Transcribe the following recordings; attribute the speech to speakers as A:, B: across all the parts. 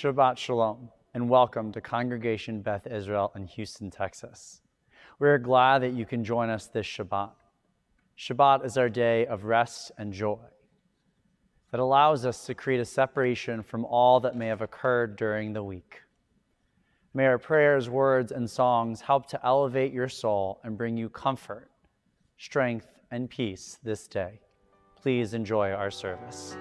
A: Shabbat Shalom, and welcome to Congregation Beth Israel in Houston, Texas. We're glad that you can join us this Shabbat. Shabbat is our day of rest and joy that allows us to create a separation from all that may have occurred during the week. May our prayers, words, and songs help to elevate your soul and bring you comfort, strength, and peace this day. Please enjoy our service.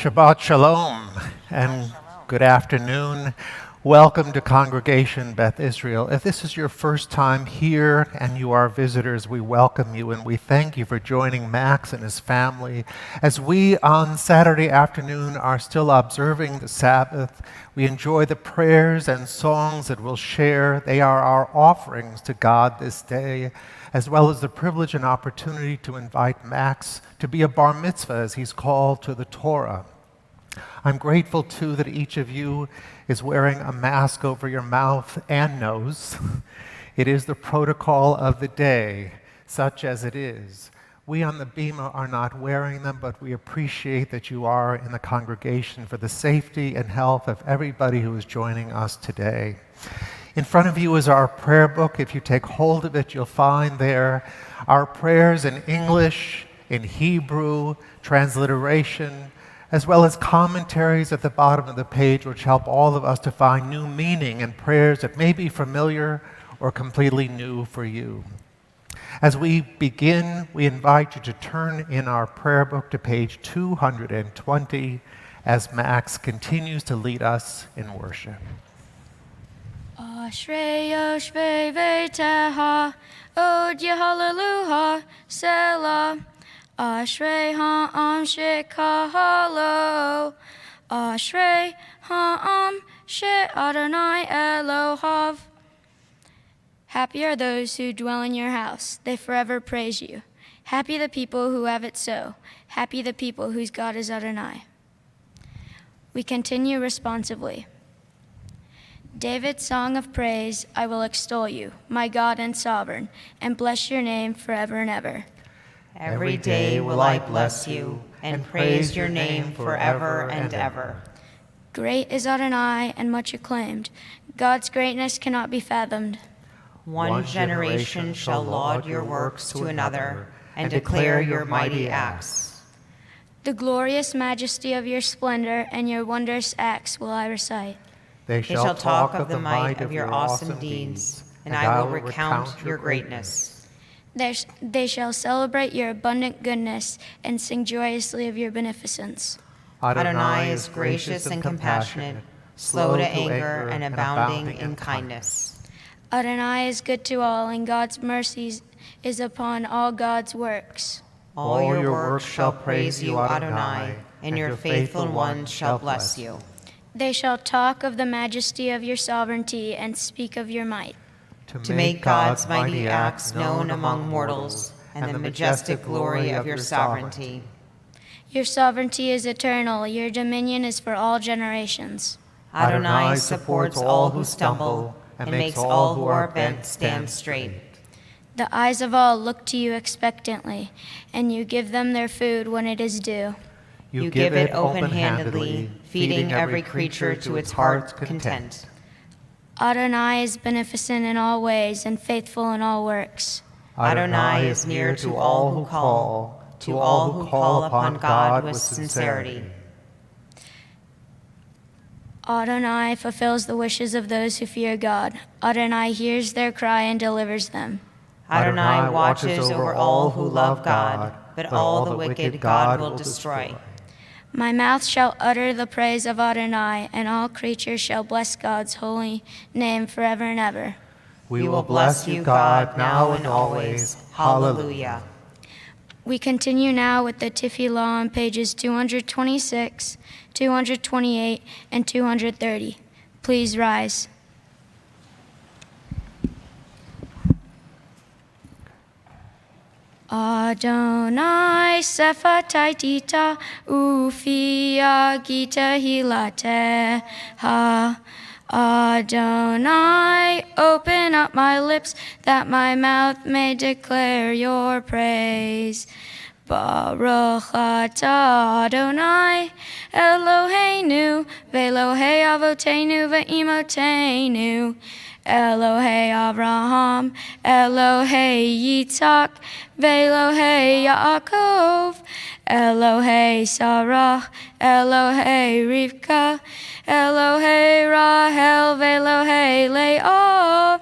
B: Shabbat Shalom and good afternoon. Welcome to Congregation Beth Israel. If this is your first time here and you are visitors, we welcome you and we thank you for joining Max and his family. As we on Saturday afternoon are still observing the Sabbath, we enjoy the prayers and songs that we'll share. They are our offerings to God this day, as well as the privilege and opportunity to invite Max to be a Bar Mitzvah as he's called to the Torah. I'm grateful, too, that each of you is wearing a mask over your mouth and nose. It is the protocol of the day, such as it is. We on the Bema are not wearing them, but we appreciate that you are in the congregation for the safety and health of everybody who is joining us today. In front of you is our prayer book. If you take hold of it, you'll find there our prayers in English, in Hebrew, transliteration, as well as commentaries at the bottom of the page, which help all of us to find new meaning in prayers that may be familiar or completely new for you. As we begin, we invite you to turn in our prayer book to page 220 as Max continues to lead us in worship.
C: Ashrei yoshvei veiteha, od Hallelujah, Selah. Ashrei ha'am shekahalo, Ashrei ha'am she'Adonai Elohav. Happy are those who dwell in your house. They forever praise you. Happy the people who have it so. Happy the people whose God is Adonai. We continue responsively. David's song of praise, I will extol you, my God and sovereign, and bless your name forever and ever.
D: Every day will I bless you and praise your name forever and ever.
C: Great is Adonai and much acclaimed. God's greatness cannot be fathomed.
D: One generation shall laud your works to another and declare your mighty acts.
C: The glorious majesty of your splendor and your wondrous acts will I recite.
D: They shall talk of the might of your awesome deeds, and I will recount your greatness.
C: They shall celebrate your abundant goodness and sing joyously of your beneficence.
D: Adonai is gracious and compassionate, slow to anger and abounding in kindness.
C: Adonai is good to all, and God's mercy is upon all God's works.
D: All your works shall praise you, Adonai, and your faithful ones shall bless you.
C: They shall talk of the majesty of your sovereignty and speak of your might.
D: To make God's mighty acts known among mortals and the majestic glory of your sovereignty.
C: Your sovereignty is eternal. Your dominion is for all generations.
D: Adonai supports all who stumble and makes all who are bent stand straight.
C: The eyes of all look to you expectantly, and you give them their food when it is due.
D: You give it open-handedly, feeding every creature to its heart's content.
C: Adonai is beneficent in all ways and faithful in all works.
D: Adonai is near to all who call upon God with sincerity.
C: Adonai fulfills the wishes of those who fear God. Adonai hears their cry and delivers them.
D: Adonai watches over all who love God, but all the wicked God will destroy.
C: My mouth shall utter the praise of Adonai, and all creatures shall bless God's holy name forever and ever.
D: We will bless you, God, now and always. Hallelujah.
C: We continue now with the Tefillah on pages 226, 228, and 230. Please rise. Adonai sefatitita ufia gita hilateha. Adonai, open up my lips that my mouth may declare your praise. Baruch atah Adonai, Eloheinu, ve'Elohei avotenu ve'imotenu, Elohei Abraham, Elohei Yitzhak, ve'Elohei Yaakov, Elohei Sarah, Elohei Rivka, Elohei Rahel, ve'Elohei Leah,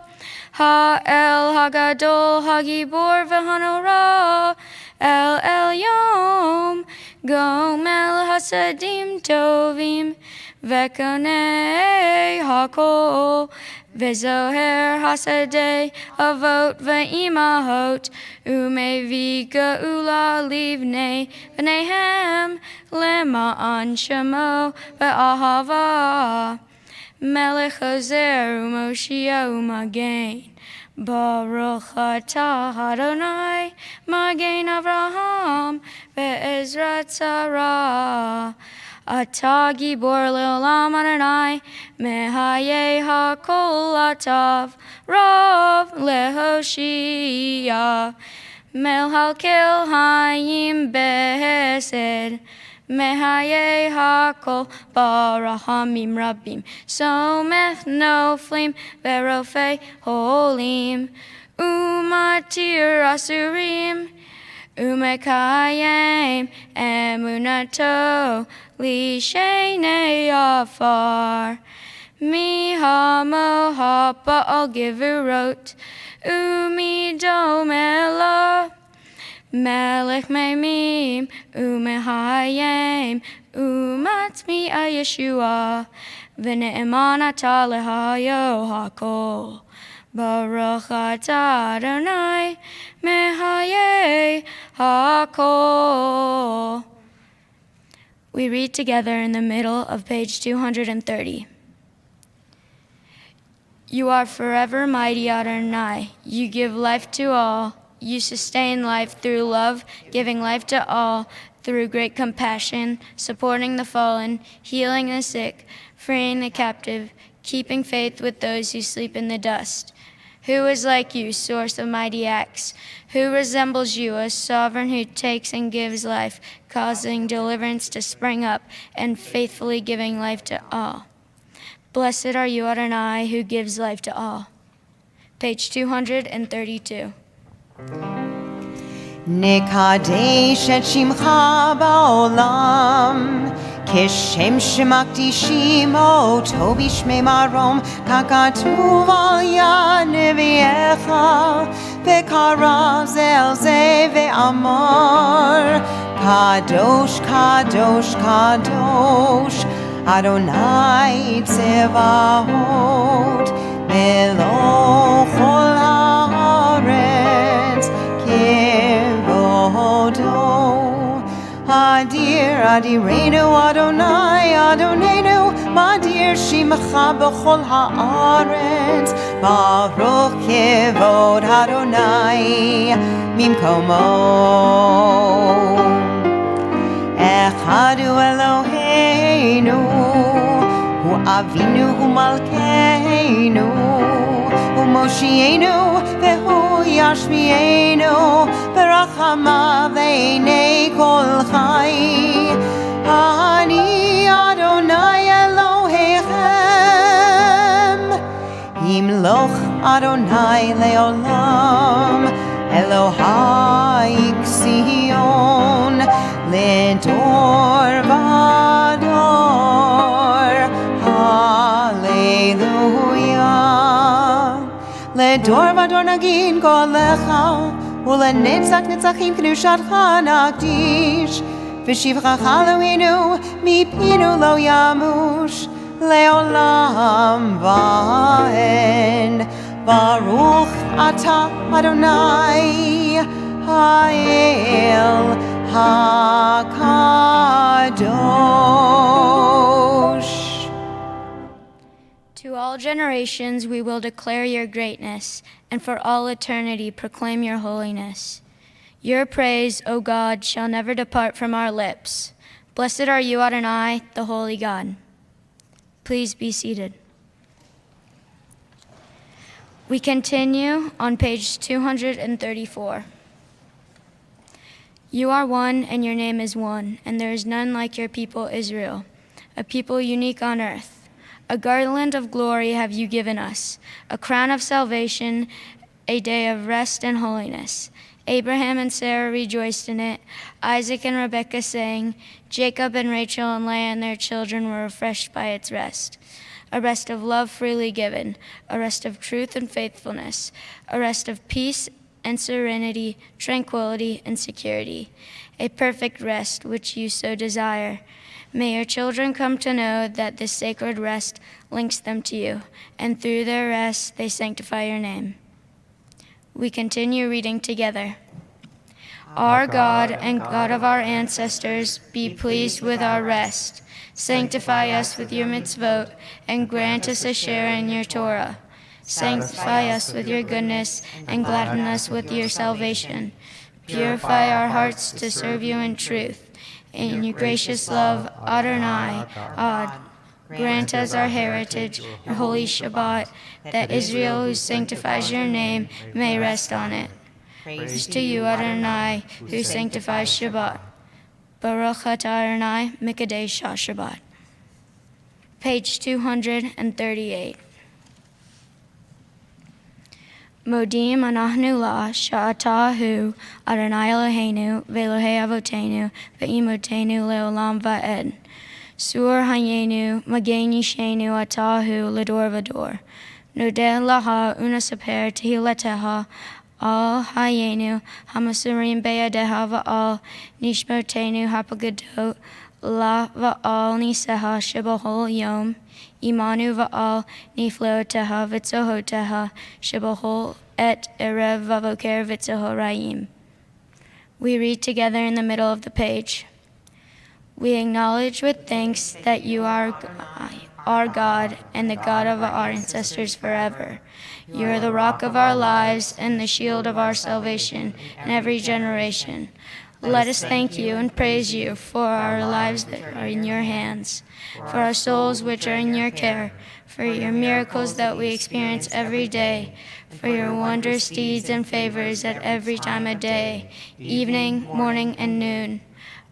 C: Ha'el Hagadol, Hagibor ve'Hanorah, El Elyon, Gomel Hasadim Tovim, Vekonei Hakol, Vezoher Hasadei Avot Ve'imahot, Umevi Geula Livnei V'nehem, Lema'an Shemo Ve'ahava, Melech Ozer U'Moshia U'Magen. Baruch atah Adonai, Magen Avraham, ve'Ezrat Sarah. Atah Gibor Le'olam Adonai, Mehaye HaKol Atav, Rav Lehoshia. Melhalkel Hayim Behesed, Mehaye HaKol Barahamim Rabim, Someth Noflim Verofei Holim, Umatir Asurim, Umekayim Emunato Lishenei Afar, Mihamo Hapa Al Givurot, Umidomela, Melech Meimim, Umehayim, Umatmi Ayeshua, V'ne'eman atah lehayo hakol. Baruch atah Adonai, Mehaye hakol. We read together in the middle of page 230. You are forever mighty, Adonai. You give life to all. You sustain life through love, giving life to all through great compassion, supporting the fallen, healing the sick, freeing the captive, keeping faith with those who sleep in the dust. Who is like you, source of mighty acts? Who resembles you, a sovereign who takes and gives life, causing deliverance to spring up, and faithfully giving life to all? Blessed are you, Adonai, who gives life to all. Page 232.
D: נקדש את שמך בעולם, כשם שמקדישים אותו בשמי מרום, ככתוב על יד נביאך, וקרא זה אל זה ואמר, קדוש, קדוש, קדוש, אדוני צבאות, מלוא כל הארץ, כבודו. אדיר, אדירנו, אדוני, אדוננו, מאדיר שמך בכל הארץ, ברוך כבוד אדוני ממקומו. אחד הוא אלוהינו, הוא אבינו, הוא מלכנו, הוא מושיענו והוא ישמיענו, ברחמיו לעיני כל חי. אני אדוני אלוהיכם, ימלוך אדוני לעולם, אלוהי ציון לדור ודור, הללויה. לדור ודור נגיד גואלך, ולנצח נצחים קדושתך נקדיש, ושבחך אלוהינו מפינו לא ימוש, לעולם ועד. ברוך אתה אדוני האל הקדוש.
C: To all generations we will declare your greatness, and for all eternity proclaim your holiness. Your praise, O God, shall never depart from our lips. Blessed are you, Adonai, the holy God. Please be seated. We continue on page 234. You are one, and your name is one, and there is none like your people Israel, a people unique on earth. A garland of glory have you given us, a crown of salvation, a day of rest and holiness. Abraham and Sarah rejoiced in it. Isaac and Rebekah sang. Jacob and Rachel and Leah and their children were refreshed by its rest. A rest of love freely given, a rest of truth and faithfulness, a rest of peace and serenity, tranquility and security, a perfect rest which you so desire. May your children come to know that this sacred rest links them to you, and through their rest they sanctify your name. We continue reading together. Our God and God of our ancestors, be pleased with our rest. Sanctify us with your mitzvot, and grant us a share in your Torah. Sanctify us with your goodness, and gladden us with your salvation. Purify our hearts to serve you in truth. In your gracious love, Adonai, grant us our heritage, your holy Shabbat, that Israel, who sanctifies your name, may rest on it. Praise to you, Adonai, who sanctifies Shabbat. Baruch atah Adonai, Mikadesh Shabbat. Page 238. Modim anahnu la sha'ata hu Adonai Eloheinu ve'Elohei avotenu ve'imotenu le'olam va'ed. Sur hayenu magen yishenu atahu ledor vador. Nodeh laha unasaper tehileteha al hayenu hamasurim be'adeha va'al nishmotenu hapagadot la va'al niseha shebahol yom. Imanu va'al nifleoteha vitzohoteha shebahol et erev vavoker vitzohorayim. We read together in the middle of the page. We acknowledge with thanks that you are our God and the God of our ancestors forever. You are the rock of our lives and the shield of our salvation in every generation. Let us thank you and praise you for our lives that are in your hands, for our souls which are in your care, for your miracles that we experience every day, for your wondrous deeds and favors at every time of day, evening, morning, and noon.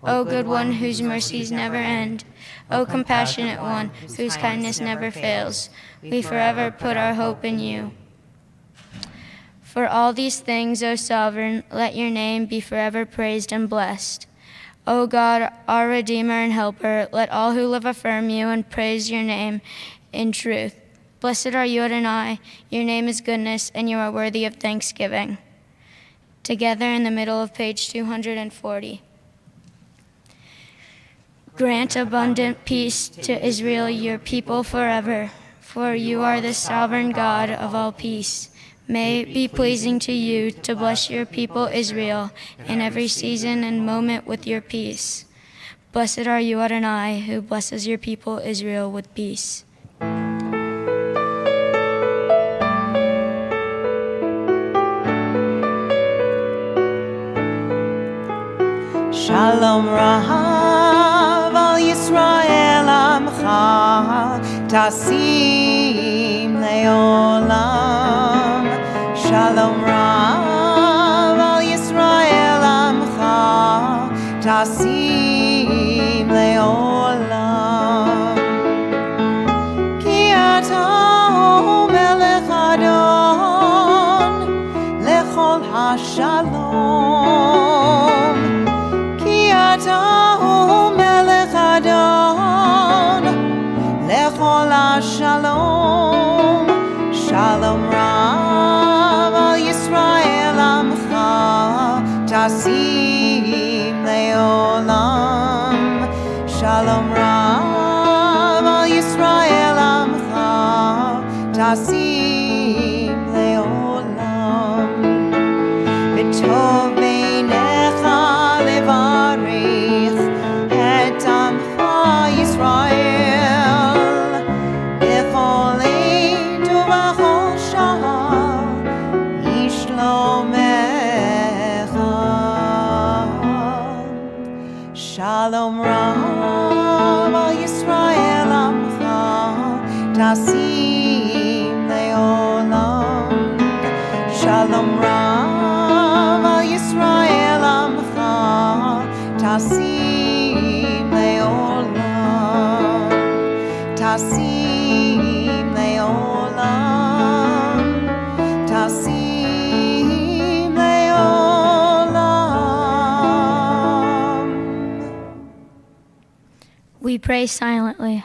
C: O good one whose mercies never end, O compassionate one whose kindness never fails, we forever put our hope in you. For all these things, O sovereign, let your name be forever praised and blessed. O God, our Redeemer and Helper, let all who live affirm you and praise your name in truth. Blessed are you, Adonai, your name is goodness, and you are worthy of thanksgiving. Together in the middle of page 240. Grant abundant peace to Israel, your people forever, for you are the sovereign God of all peace. May it be pleasing to you to bless your people Israel in every season and moment with your peace. Blessed are you, Adonai, who blesses your people Israel with peace.
D: Shalom Rav al Yisrael Amcha Tasim Leolam. Shalom Rav al Yisrael Amcha Tasim Leolam. Ki ata Melech Adon lechol hashalom. Atahu melech Adon lechol hashalom. Shalom Rav al Yisrael Amcha Tasim Leolam. Shalom Rav al Yisrael Amcha Tasim Leolam. V'tov beinecha levarich et amcha Yisrael b'chol eit ub'chol shah yishlomecha. Shalom Rav al Yisrael Amcha Tasim Leolam. Shalom Rav al Yisrael Amcha Tasim Leolam. Tasim Leolam. Tasim Leolam.
C: We pray silently.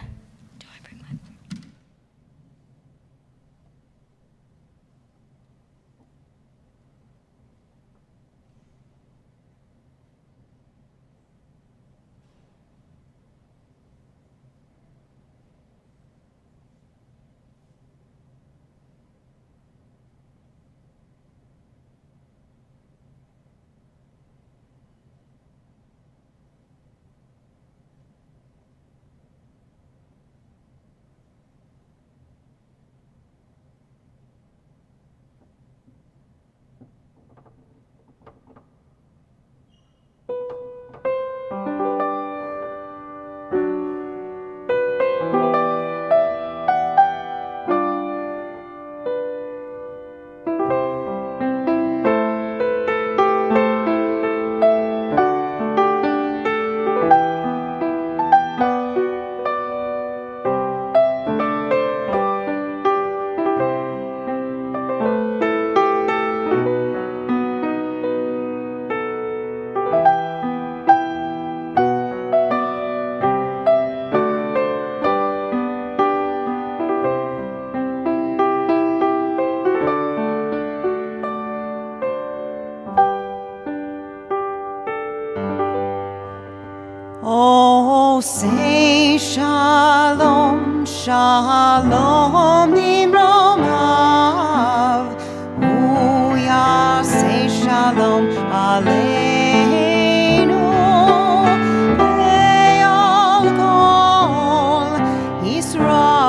D: Oh, say shalom, shalom nimromav. Uya, say shalom aleinu. Le'al kol Yisrael.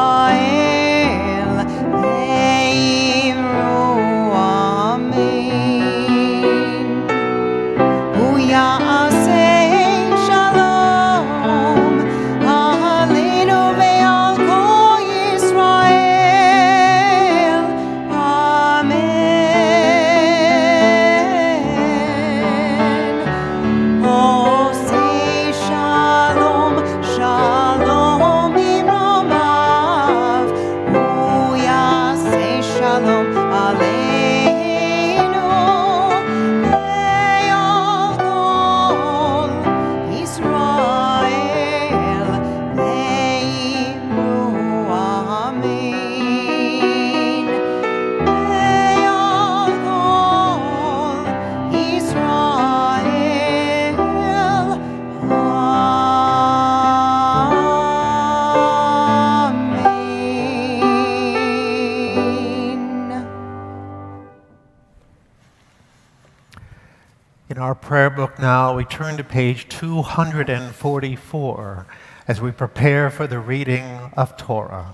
B: prayer book now, we turn to page 244 as we prepare for the reading of Torah.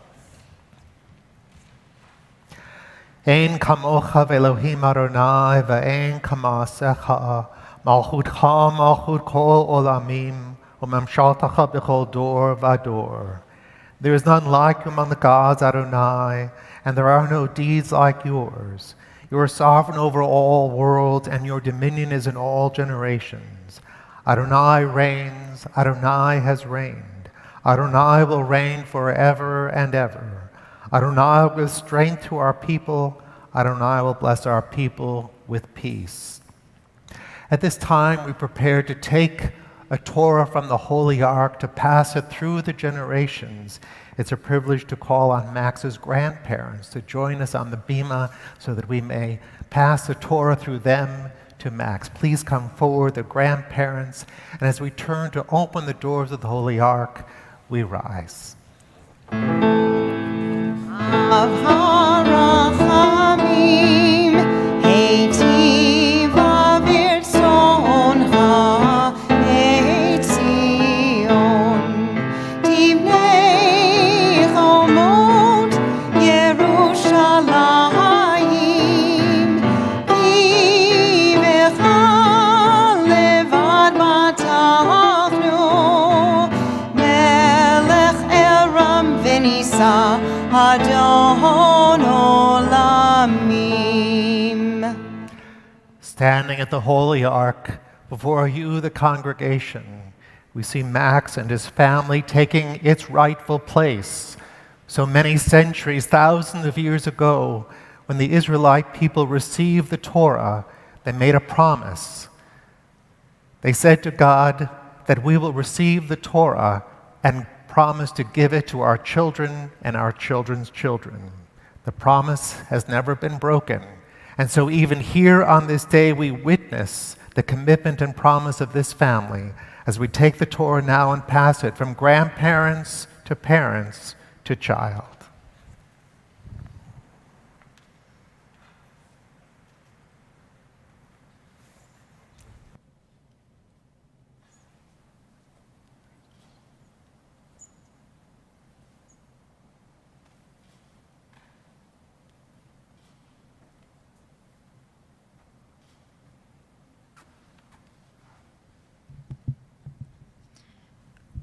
B: Ein kamocha ve'Elohim Adonai ve'ein kamasecha malchutcha malchut kol olamim u'mamshaltacha b'chol dor v'ador. There is none like you among the gods, Adonai, and there are no deeds like yours. You are sovereign over all worlds, and your dominion is in all generations. Adonai reigns, Adonai has reigned. Adonai will reign forever and ever. Adonai will give strength to our people. Adonai will bless our people with peace. At this time, we prepare to take a Torah from the Holy Ark to pass it through the generations. It's a privilege to call on Max's grandparents to join us on the bima so that we may pass the Torah through them to Max. Please come forward, the grandparents, and as we turn to open the doors of the Holy Ark, we rise.
D: Av harachamim, heitiv avirtzoncha, Etzion, Tivnei chomot Yerushalayim, Kivecha levad batachnu, Melech Eram v'nisa Adon olamim.
B: Standing at the Holy Ark before you, the congregation, we see Max and his family taking its rightful place. So many centuries, thousands of years ago, when the Israelite people received the Torah, they made a promise. They said to God that we will receive the Torah and promise to give it to our children and our children's children. The promise has never been broken. And so even here on this day, we witness the commitment and promise of this family as we take the Torah now and pass it from grandparents to parents to child.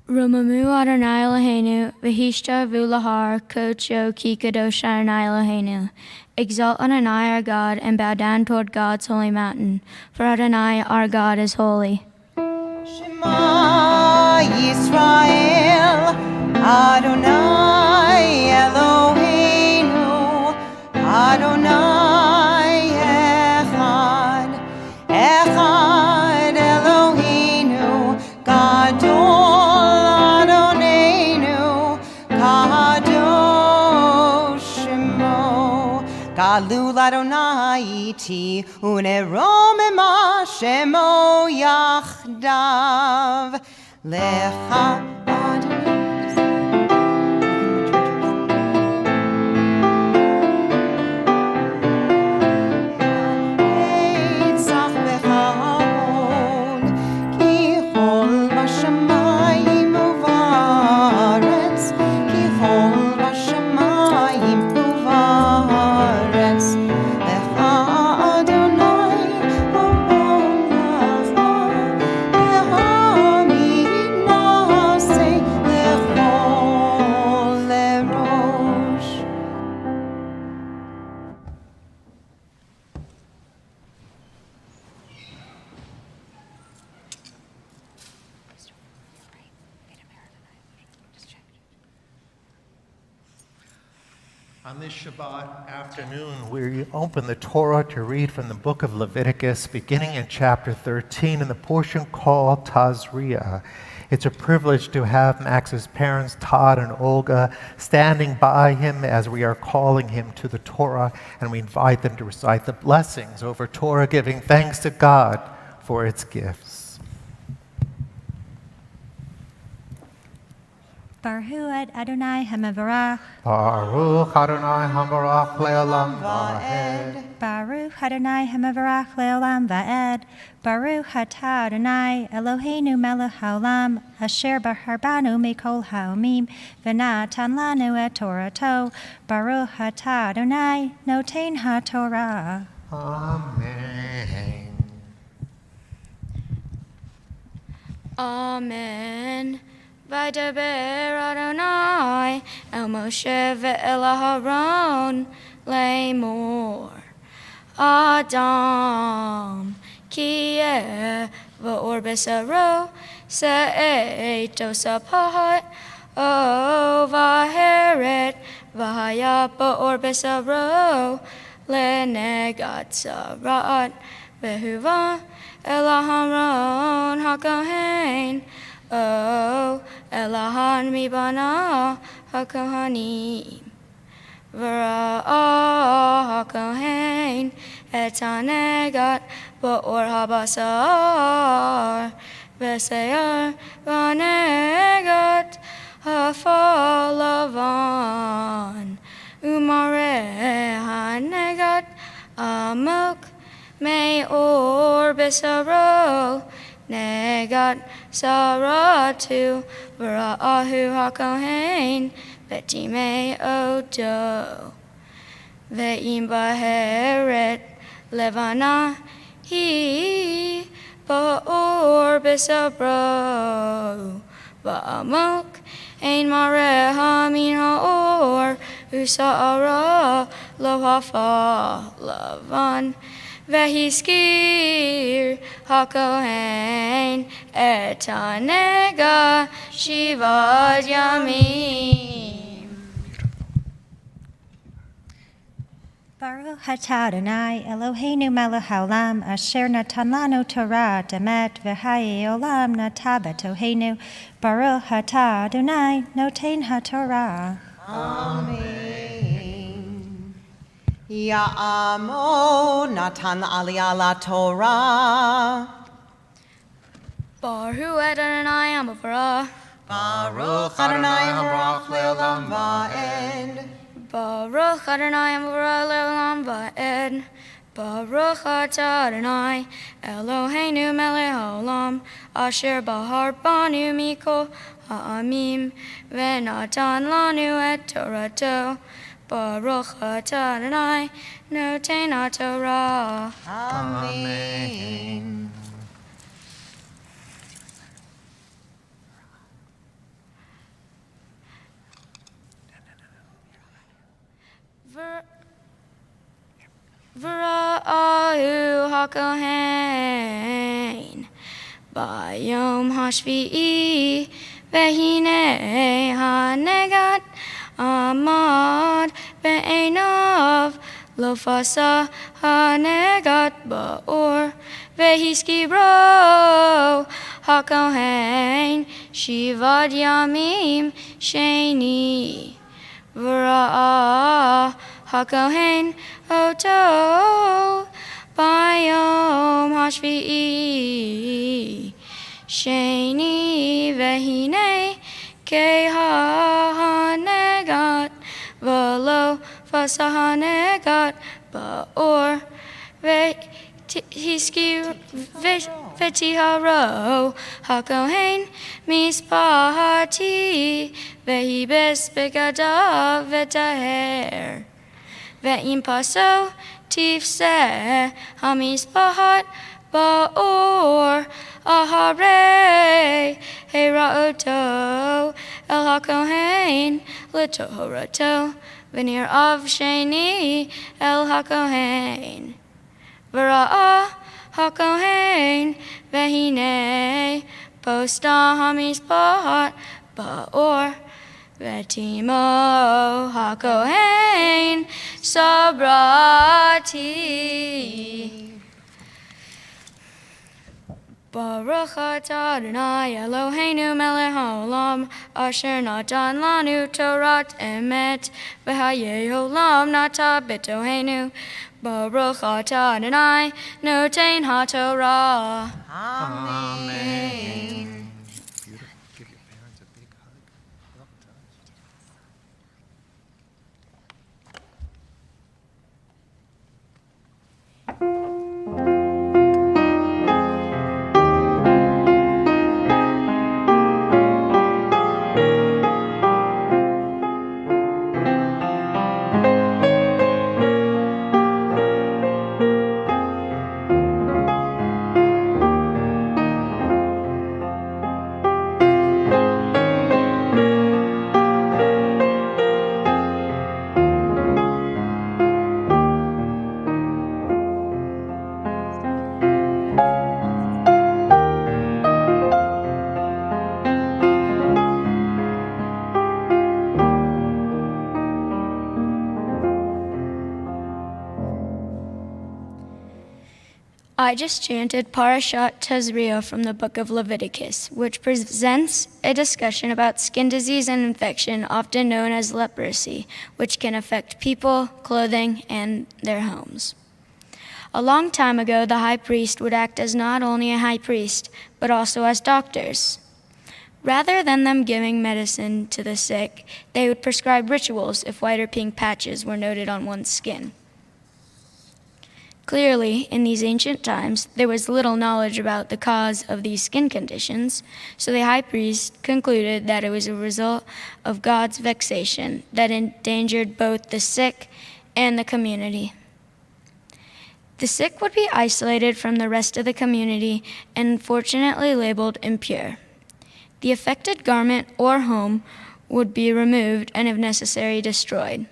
C: Romamu Adonai Eloheinu, v'hishtavu lahar, kocho ki kadosh Adonai Eloheinu. Exalt Adonai our God, and bow down toward God's holy mountain, for Adonai our God is holy.
D: Shema Yisrael, Adonai Eloheinu, Adonai Echad, Echad Eloheinu, Gadol Adonenu, Kadosh Shemo, Galul Adonai iti, uneromema Shemo Yachdav, Lecha Adonai.
B: On this Shabbat afternoon, we open the Torah to read from the book of Leviticus, beginning in chapter 13, in the portion called Tazria. It's a privilege to have Max's parents, Todd and Olga, standing by him as we are calling him to the Torah, and we invite them to recite the blessings over Torah, giving thanks to God for its gifts.
E: Baruch Adonai Hamavarach.
B: Baruch Adonai Hamarach Le'olam Va'ed.
E: Baruch Adonai Hamavarach Le'olam Va'ed. Baruch Atah Adonai Eloheinu Melech Haolam Asher B'harbanu Mikol Ha'omim V'natan Lanu Et Torato. Baruch Atah Adonai Noten HaTorah.
B: Amen.
C: Amen. Vaydaber Adonai El Moshe ve'el Aharon Lemor Adam Ki va'or besaro Se'eto sapahat O vaheret Vahaya ba'or besaro Lenegat sarat Vehuva El Aharon HaKohen O Elahan mibana hakohanim V'ra'ah hakohen et hanegat ba'or habasar V'seyar v'negat hafalavan Umareh hanegat amok me'or besaro Negat saratu v'ra'ahu hakohen betimei oto ve'im baheret levana hi ba'or besabro va'amok ein mareha min ha'or usa'ara lo hafa lavan Vehiskir hakohen et hanega shivad yamim.
E: Baruch Atah Adonai Eloheinu Melech Haolam Asher Natan Lanu Torah Demet V'Haye Olam Nata B'Toheinu Baruch Atah Adonai Noten HaTorah.
D: Amen. Ya'amo Natan Aliyah la Torah.
C: Baruch Adonai Amavra.
D: Baruch Adonai Hamarach Le'olam Va'ed.
C: Baruch Adonai Amavra Le'olam Va'ed. Baruch Atah Adonai Eloheinu Melech Haolam Asher Bahar Banu Mikol Ha'amim V'natan Lanu Et Torato. Baruch Atah Adonai Noten HaTorah.
D: Amen.
C: V'ra'ahu hakohen Bayom hashvi'i Ve'hinei hanegat Amad be'einav lo fasa hanegat ba'or vehiskibro hakohen shivad yamim sheni v'ra'ah hakohen oto bayom hashvi'i sheni ve'hinei kehanegat v'lo fasahanegat ba'or ve'tiharo hakohen mispahati ve'hibes begadav ve'taher ve'im paso tifseh hamispahat ba'or ahare heira'oto el hakohen l'tohorato v'nir av sheni el hakohen v'ra'ah hakohen ve'hinei posta hamispahat ba'or ve'timo hakohen sabrati. Baruch Atah Adonai Eloheinu Melech Haolam Asher Natan Lanu Torat Emet V'Haye Olam Nata B'Toheinu Baruch Atah Adonai Noten HaTorah.
D: Amen.
B: Beautiful. Give your parents a big hug.
C: I just chanted Parashat Tazria from the book of Leviticus, which presents a discussion about skin disease and infection, often known as leprosy, which can affect people, clothing, and their homes. A long time ago, the high priest would act as not only a high priest, but also as doctors. Rather than them giving medicine to the sick, they would prescribe rituals if white or pink patches were noted on one's skin. Clearly, in these ancient times, there was little knowledge about the cause of these skin conditions, so the high priest concluded that it was a result of God's vexation that endangered both the sick and the community. The sick would be isolated from the rest of the community and unfortunately labeled impure. The affected garment or home would be removed and, if necessary, destroyed.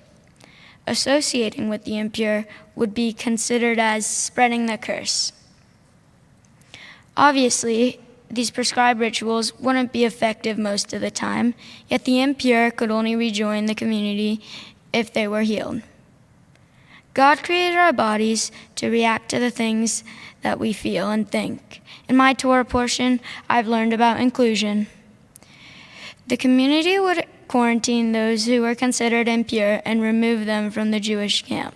C: Associating with the impure would be considered as spreading the curse. Obviously, these prescribed rituals wouldn't be effective most of the time, yet the impure could only rejoin the community if they were healed. God created our bodies to react to the things that we feel and think. In my Torah portion, I've learned about inclusion. The community would quarantine those who were considered impure and remove them from the Jewish camp.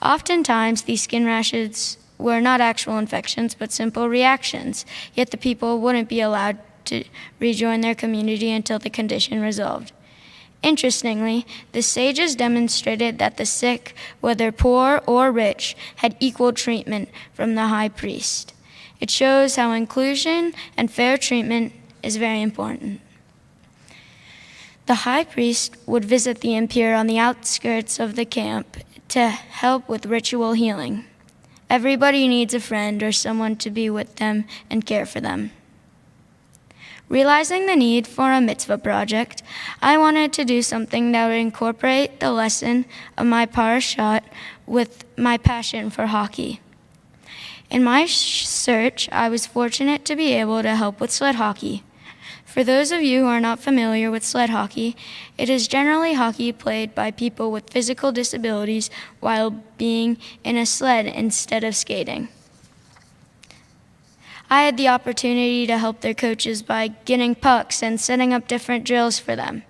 C: Oftentimes, these skin rashes were not actual infections, but simple reactions, yet the people wouldn't be allowed to rejoin their community until the condition resolved. Interestingly, the sages demonstrated that the sick, whether poor or rich, had equal treatment from the high priest. It shows how inclusion and fair treatment is very important. The high priest would visit the impure on the outskirts of the camp to help with ritual healing. Everybody needs a friend or someone to be with them and care for them. Realizing the need for a mitzvah project, I wanted to do something that would incorporate the lesson of my parashat with my passion for hockey. In my search, I was fortunate to be able to help with sled hockey. For those of you who are not familiar with sled hockey, it is generally hockey played by people with physical disabilities while being in a sled instead of skating. I had the opportunity to help their coaches by getting pucks and setting up different drills for them.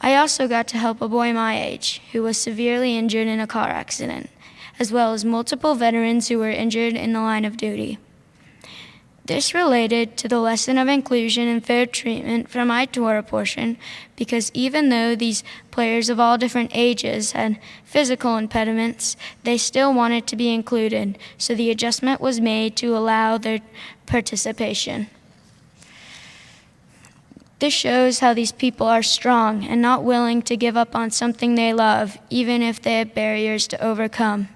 C: I also got to help a boy my age who was severely injured in a car accident, as well as multiple veterans who were injured in the line of duty. This related to the lesson of inclusion and fair treatment from my Torah portion, because even though these players of all different ages had physical impediments, they still wanted to be included, so the adjustment was made to allow their participation. This shows how these people are strong and not willing to give up on something they love, even if they have barriers to overcome.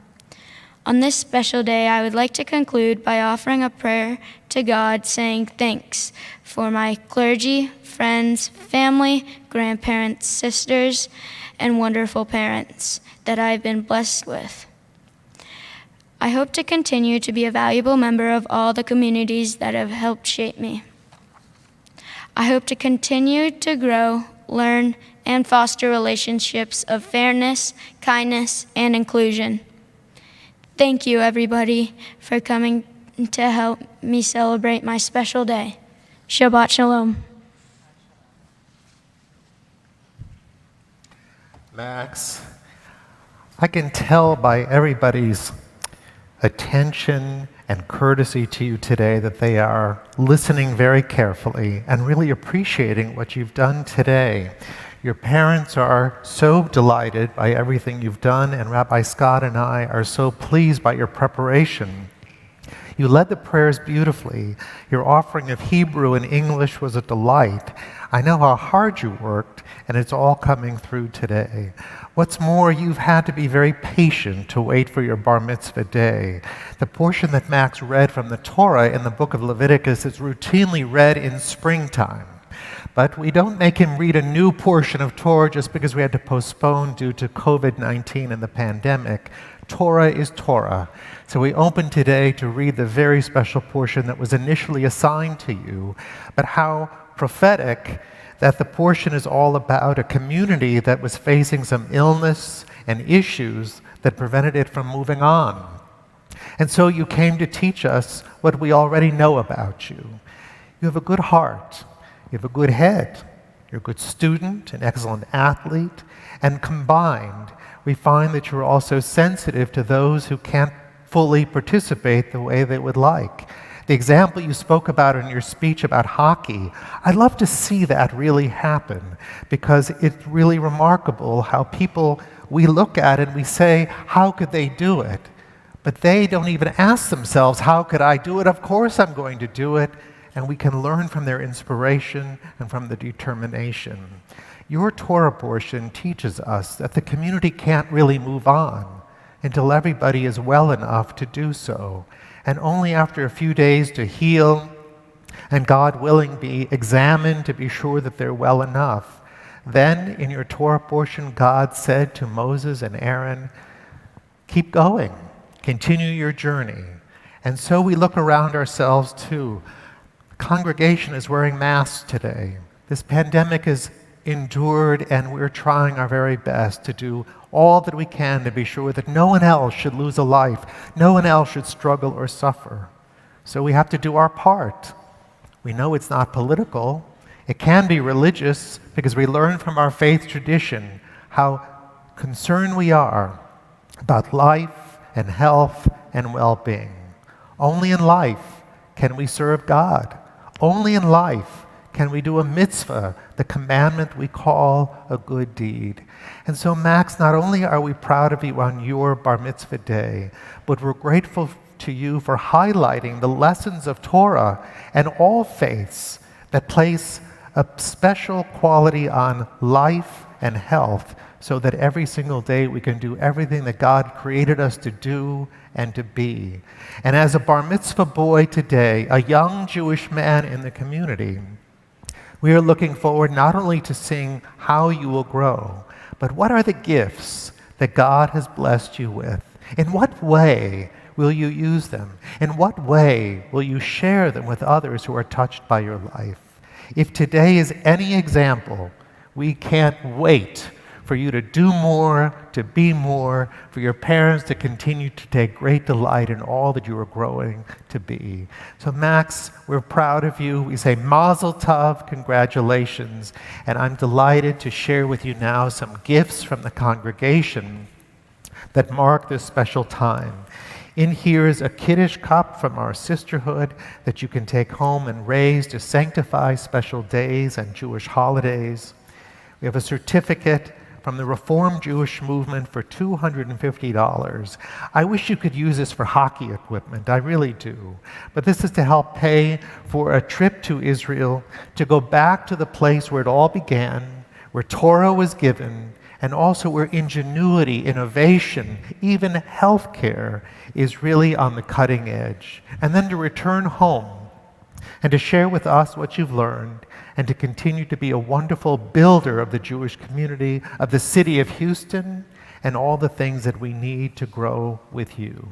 C: On this special day, I would like to conclude by offering a prayer to God, saying thanks for my clergy, friends, family, grandparents, sisters, and wonderful parents that I've been blessed with. I hope to continue to be a valuable member of all the communities that have helped shape me. I hope to continue to grow, learn, and foster relationships of fairness, kindness, and inclusion. Thank you, everybody, for coming to help me celebrate my special day. Shabbat Shalom.
B: Max, I can tell by everybody's attention and courtesy to you today that they are listening very carefully and really appreciating what you've done today. Your parents are so delighted by everything you've done, and Rabbi Scott and I are so pleased by your preparation. You led the prayers beautifully. Your offering of Hebrew and English was a delight. I know how hard you worked, and it's all coming through today. What's more, you've had to be very patient to wait for your Bar Mitzvah day. The portion that Max read from the Torah in the book of Leviticus is routinely read in springtime. But we don't make him read a new portion of Torah just because we had to postpone due to COVID-19 and the pandemic. Torah is Torah. So we open today to read the very special portion that was initially assigned to you, but how prophetic that the portion is all about a community that was facing some illness and issues that prevented it from moving on. And so you came to teach us what we already know about you. You have a good heart. You have a good head. You're a good student, an excellent athlete. And combined, we find that you're also sensitive to those who can't fully participate the way they would like. The example you spoke about in your speech about hockey, I'd love to see that really happen, because it's really remarkable how people, we look at it and we say, how could they do it? But they don't even ask themselves, how could I do it? Of course I'm going to do it. And we can learn from their inspiration and from the determination. Your Torah portion teaches us that the community can't really move on until everybody is well enough to do so. And only after a few days to heal and, God willing, be examined to be sure that they're well enough. Then, in your Torah portion, God said to Moses and Aaron, keep going, continue your journey. And so we look around ourselves too. The congregation is wearing masks today. This pandemic is endured, and we're trying our very best to do all that we can to be sure that no one else should lose a life, no one else should struggle or suffer. So we have to do our part. We know it's not political. It can be religious, because we learn from our faith tradition how concerned we are about life and health and well-being. Only in life can we serve God. Only in life can we do a mitzvah, the commandment we call a good deed. And so, Max, not only are we proud of you on your Bar Mitzvah day, but we're grateful to you for highlighting the lessons of Torah and all faiths that place a special quality on life and health, so that every single day we can do everything that God created us to do and to be. And as a Bar Mitzvah boy today, a young Jewish man in the community, we are looking forward not only to seeing how you will grow, but what are the gifts that God has blessed you with? In what way will you use them? In what way will you share them with others who are touched by your life? If today is any example, we can't wait for you to do more, to be more, for your parents to continue to take great delight in all that you are growing to be. So Max, we're proud of you. We say Mazel Tov, congratulations, and I'm delighted to share with you now some gifts from the congregation that mark this special time. In here is a Kiddush cup from our sisterhood that you can take home and raise to sanctify special days and Jewish holidays. We have a certificate from the Reformed Jewish Movement for $250. I wish you could use this for hockey equipment, I really do. But this is to help pay for a trip to Israel, to go back to the place where it all began, where Torah was given, and also where ingenuity, innovation, even healthcare is really on the cutting edge. And then to return home and to share with us what you've learned, and to continue to be a wonderful builder of the Jewish community, of the city of Houston, and all the things that we need to grow with you.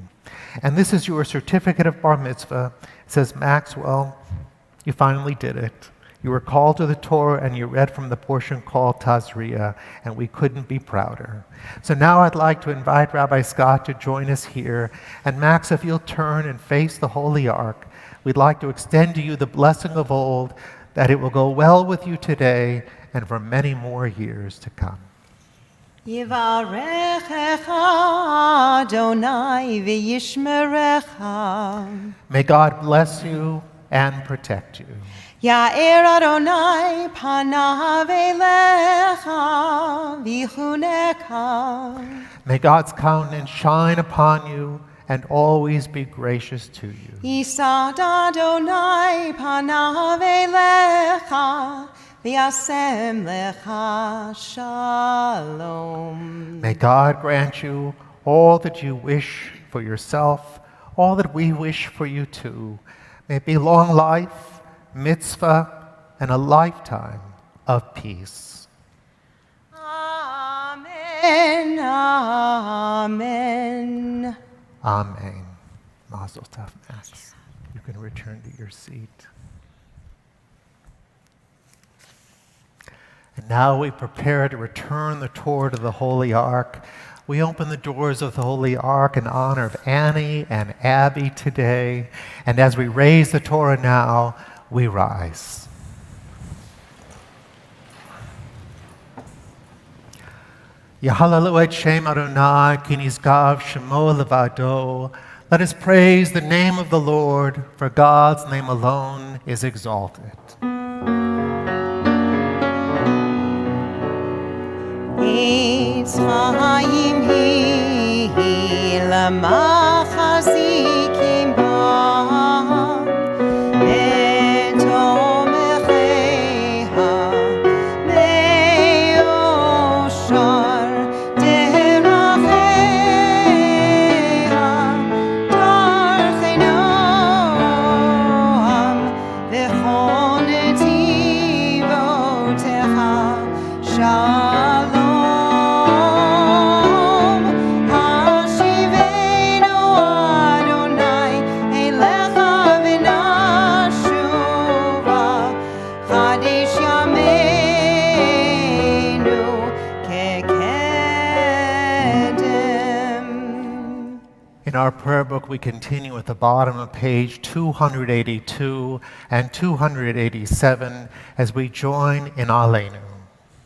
B: And this is your certificate of Bar Mitzvah. It says, Maxwell, you finally did it. You were called to the Torah, and you read from the portion called Tazria, and we couldn't be prouder. So now I'd like to invite Rabbi Scott to join us here. And Max, if you'll turn and face the Holy Ark, we'd like to extend to you the blessing of old, that it will go well with you today and for many more years to come.
D: Yivarechecha Adonai v'yishmerecha.
B: May God bless you and protect you.
D: Ya'er Adonai panav elecha v'chuneka.
B: May God's countenance shine upon you and always be gracious to you.
D: Yisad Adonai panav elecha v'yasem lecha shalom.
B: May God grant you all that you wish for yourself, all that we wish for you too. May it be long life, mitzvah, and a lifetime of peace.
D: Amen, amen.
B: Amen. Mazel tov, Max. You can return to your seat. And now we prepare to return the Torah to the Holy Ark. we open the doors of the Holy Ark in honor of Annie and Abby today. And as we raise the Torah now, we rise. Yahalalu et Shem Adonai, ki nizgav shemo levado. Let us praise the name of the Lord, for God's name alone is exalted.
D: Eitz chaim hi lamachazikim ba betomecheha meoshar deracheha darchei noam v'chol netivotecha shalom.
B: In our prayer book, we continue at the bottom of page 282 and 287 as we join in Aleinu.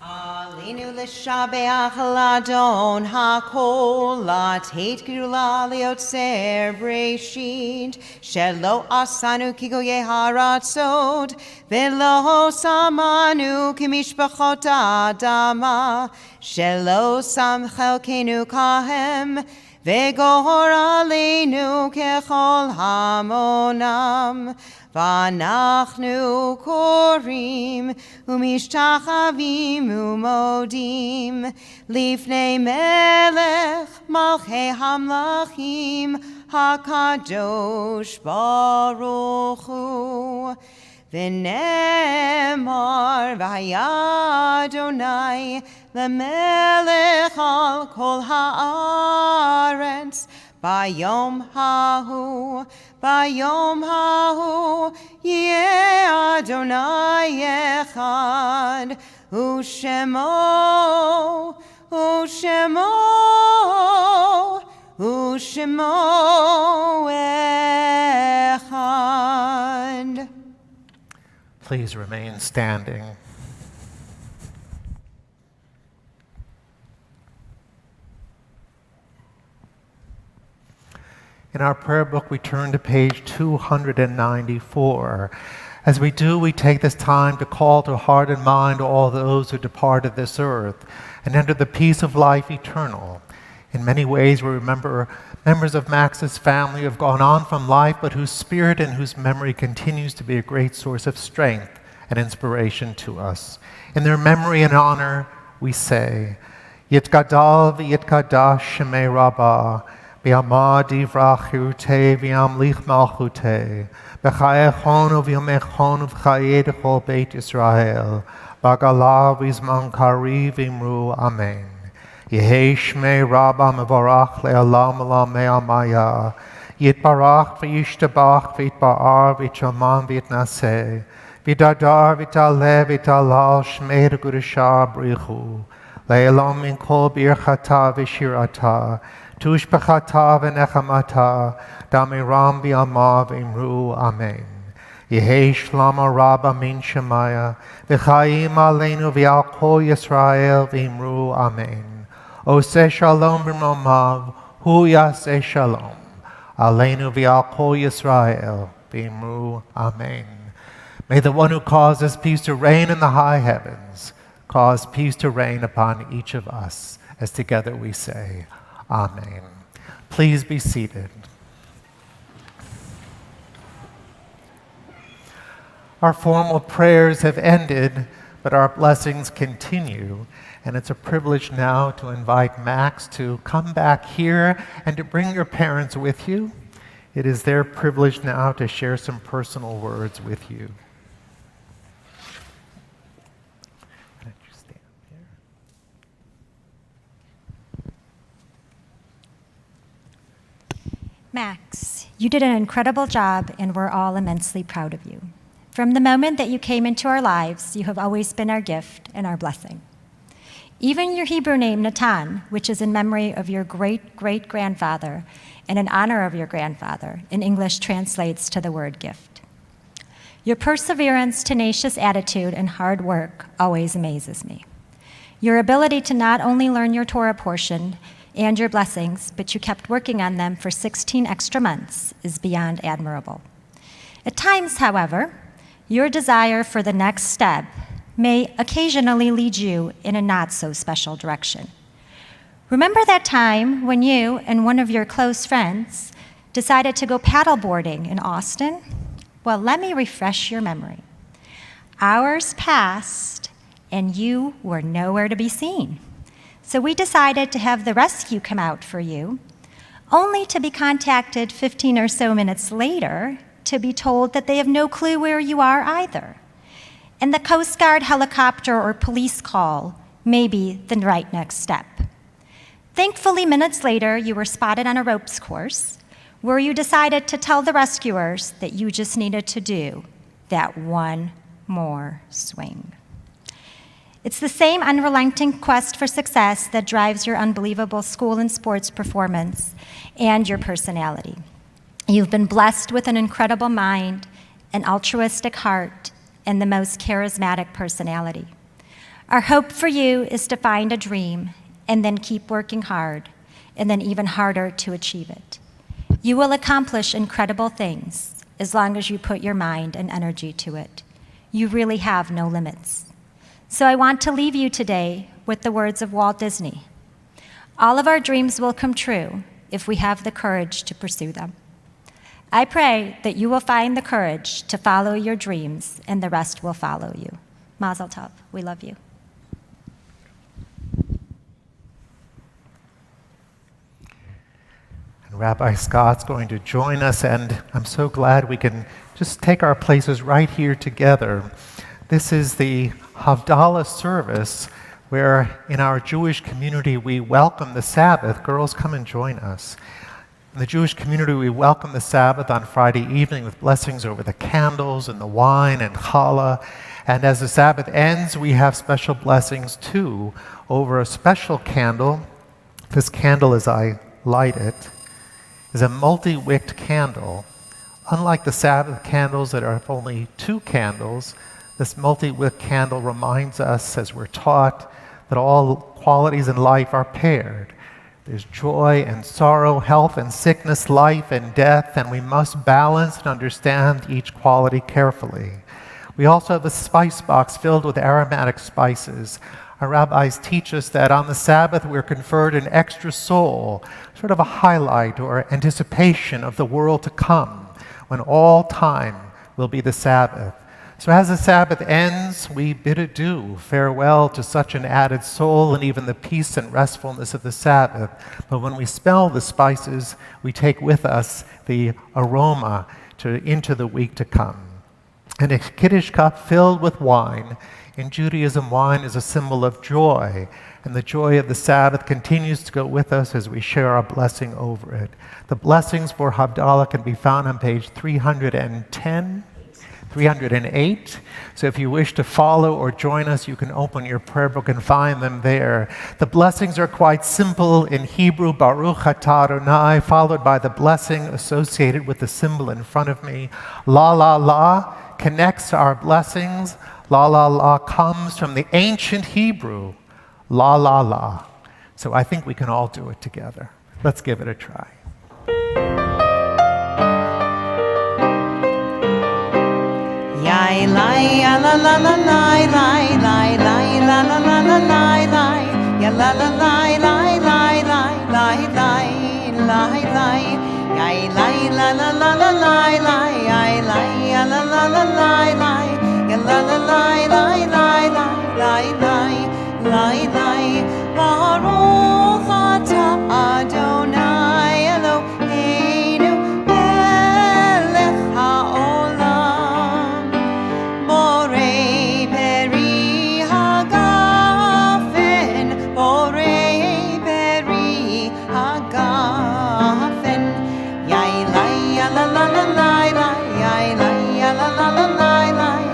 D: Aleinu l'shabeach l'adon hakol lateit gerula liotzer breshit shelo asanu kigoye haratzot velo samanu kimishpachot adama shelo samchelkenu kahem V'gohor aleinu kechol hamonam, v'anachnu korim umishtachavim umodim lifnei melech malchei hamlachim hakadosh baruch hu. V'nemar v'haya Adonai lemelech al kol haaretz bayom hahu yeh Adonai echad u'shemo echad.
B: Please remain standing. In our prayer book, we turn to page 294. As we do, we take this time to call to heart and mind all those who departed this earth and enter the peace of life eternal. In many ways, we remember members of Max's family who have gone on from life, but whose spirit and whose memory continues to be a great source of strength and inspiration to us. In their memory and honor, we say, Yitgadal v'yitkadash shemei Rabbah, v'yamad divrach chirutei v'yamlich malchutei, v'chayechon v'yomechon v'chayei d'chol Beth Israel, v'gala v'zman kari v'imru amen. Yehei shmei Rabbah mevarach le'olam olam me'amaya, yitbarach v'yishtabach v'yitba'ar v'yitchaman v'yitnaseh, Vidadar vitale vitalal shmei gudashar brichu le'elam min kol birchata v'shirata tushbechata v'nechamata damiram v'yama v'imru amen. Yehei shlama rabba min shemaya v'chayim aleinu v'al kol Yisrael v'imru amen. Oseh shalom b'romav hu yaseh shalom aleinu v'al kol Yisrael v'imru amen. May the one who causes peace to reign in the high heavens cause peace to reign upon each of us, as together we say, Amen. Please be seated. Our formal prayers have ended, but our blessings continue, and it's a privilege now to invite Max to come back here and to bring your parents with you. It is their privilege now to share some personal words with you.
E: Max, you did an incredible job, and we're all immensely proud of you. From the moment that you came into our lives, you have always been our gift and our blessing. Even your Hebrew name, Natan, which is in memory of your great-great-grandfather and in honor of your grandfather, in English translates to the word gift. Your perseverance, tenacious attitude, and hard work always amazes me. Your ability to not only learn your Torah portion and your blessings, but you kept working on them for 16 extra months is beyond admirable. At times, however, your desire for the next step may occasionally lead you in a not-so-special direction. Remember that time when you and one of your close friends decided to go paddleboarding in Austin? Well, let me refresh your memory. Hours passed, and you were nowhere to be seen. So we decided to have the rescue come out for you, only to be contacted 15 or so minutes later to be told that they have no clue where you are either. And the Coast Guard helicopter or police call may be the right next step. Thankfully, minutes later, you were spotted on a ropes course where you decided to tell the rescuers that you just needed to do that one more swing. It's the same unrelenting quest for success that drives your unbelievable school and sports performance and your personality. You've been blessed with an incredible mind, an altruistic heart, and the most charismatic personality. Our hope for you is to find a dream and then keep working hard, and then even harder to achieve it. You will accomplish incredible things as long as you put your mind and energy to it. You really have no limits. So I want to leave you today with the words of Walt Disney. All of our dreams will come true if we have the courage to pursue them. I pray that you will find the courage to follow your dreams and the rest will follow you. Mazel tov. We love you.
B: And Rabbi Scott's going to join us, and I'm so glad we can just take our places right here together. This is the Havdalah Service, where in our Jewish community we welcome the Sabbath. Girls, come and join us. In the Jewish community, we welcome the Sabbath on Friday evening with blessings over the candles and the wine and challah. And as the Sabbath ends, we have special blessings too over a special candle. This candle, as I light it, is a multi-wicked candle. Unlike the Sabbath candles that are only 2 candles, this multi-wick candle reminds us, as we're taught, that all qualities in life are paired. There's joy and sorrow, health and sickness, life and death, and we must balance and understand each quality carefully. We also have a spice box filled with aromatic spices. Our rabbis teach us that on the Sabbath we're conferred an extra soul, sort of a highlight or anticipation of the world to come, when all time will be the Sabbath. So as the Sabbath ends, we bid adieu, farewell to such an added soul and even the peace and restfulness of the Sabbath. But when we smell the spices, we take with us the aroma into the week to come. And a Kiddush cup filled with wine. In Judaism, wine is a symbol of joy, and the joy of the Sabbath continues to go with us as we share our blessing over it. The blessings for Havdalah can be found on page 310. 308. So if you wish to follow or join us, you can open your prayer book and find them there. The blessings are quite simple in Hebrew, Baruch atah Adonai, followed by the blessing associated with the symbol in front of me. La la la connects our blessings. La la la comes from the ancient Hebrew, la la la. So I think we can all do it together. Let's give it a try.
D: Yai lai ya la la la lai lai lai lai la la la la lai lai ya la la lai lai lai lai lai lai lai lai yai lai la la la la lai lai yai lai ya la la la lai lai ya la la lai lai lai lai lai lai lai Baruch atah Adonai Eloheinu melech haolam Borei peri hagafen, borei peri hagafen. Yai lai ya la la la lai lai, yai lai ya la la la lai lai,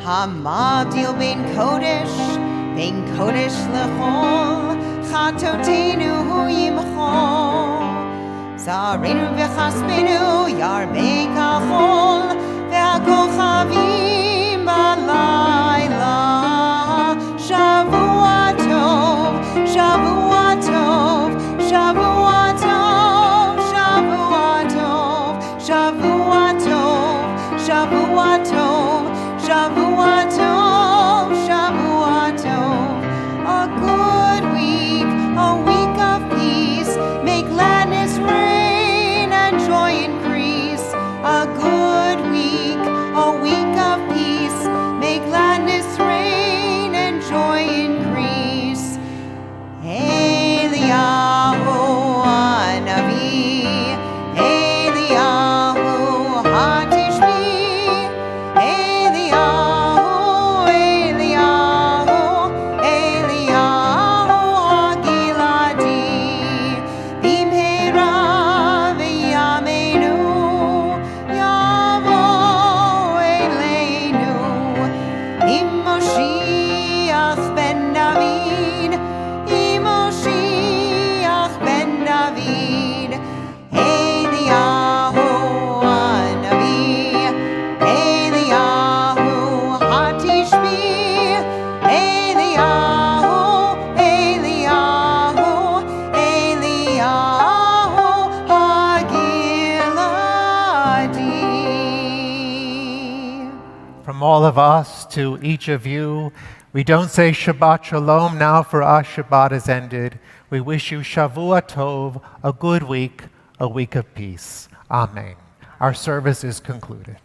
D: Hamavdil ben kodesh lechol, chatotenu hu yimchol, zarenu v'chasmenu yarbei kachol, ve'akochavim balayla. Shavua tov, Shavua tov, Shavua tov, Shavua tov, Shavua tov, Shavua tov, Shavua tov, Shavua tov. A good week, a week of peace. May gladness reign and joy increase. A good week, a week of peace. May gladness reign and joy increase. Eliyahu Hanavi, Eliyahu Hatishbi, Eliyahu, Eliyahu Hagiladi, Bimhera v'yameinu, Yavo Eleinu, Moshiach ben David, Moshiach ben David, Eliyahu Hanavi, Eliyahu Hatishbi, Eliyahu, Eliyahu, Eliyahu Hagiladi.
B: From all of us to each of you, we don't say Shabbat Shalom. Now for us, Shabbat is ended. We wish you Shavua Tov, a good week, a week of peace. Amen. Our service is concluded.